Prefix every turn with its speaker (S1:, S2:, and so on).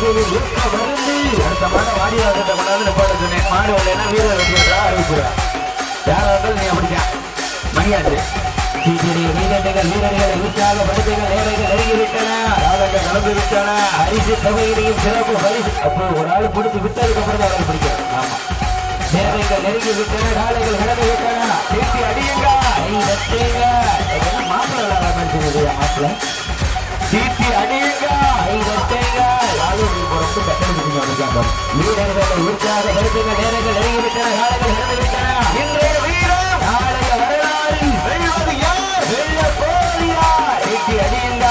S1: அடுத்த மாட வாடிவாசத்தை கொண்டாந்து போட சொன்னேன். மாடு வரலைன்னா வீரர் வச்சுக்கிறா அறிவிச்சுறா. யாரா இருந்தாலும் நீ அப்படிக்கா மணியாச்சு. வீரர்களை உற்சாகப்படுத்துங்கள். நேரங்கள் நெருங்கிவிட்டன. ராதங்கள் நடந்து விட்டன. அரிசி தொகையிலையும் சிறப்பு பரிசு. அப்போ ஒரு ஆள் பிடிச்சி விட்டதுக்கு அப்புறம் தான் அவரை பிடிக்கும். ஆமா, நேரங்கள் நெருங்கி விட்டன. காலைகள் நடந்து விட்டன. சீட்டி அடியுங்க. மாப்பிள்ள விளையாட மாதிரி மாப்பிள்ள சீட்டி அடியுங்க. வீரர்களை உற்சாகப்படுத்துங்கள். நேரங்கள் நெருங்கி விட்டன. காலைகள் நடந்து விட்டன. இன்றைய வீரம் நாளைய வரலாறு வெல்வது யார்? வெல்ல போறியா? சீட்டி அடியுங்க.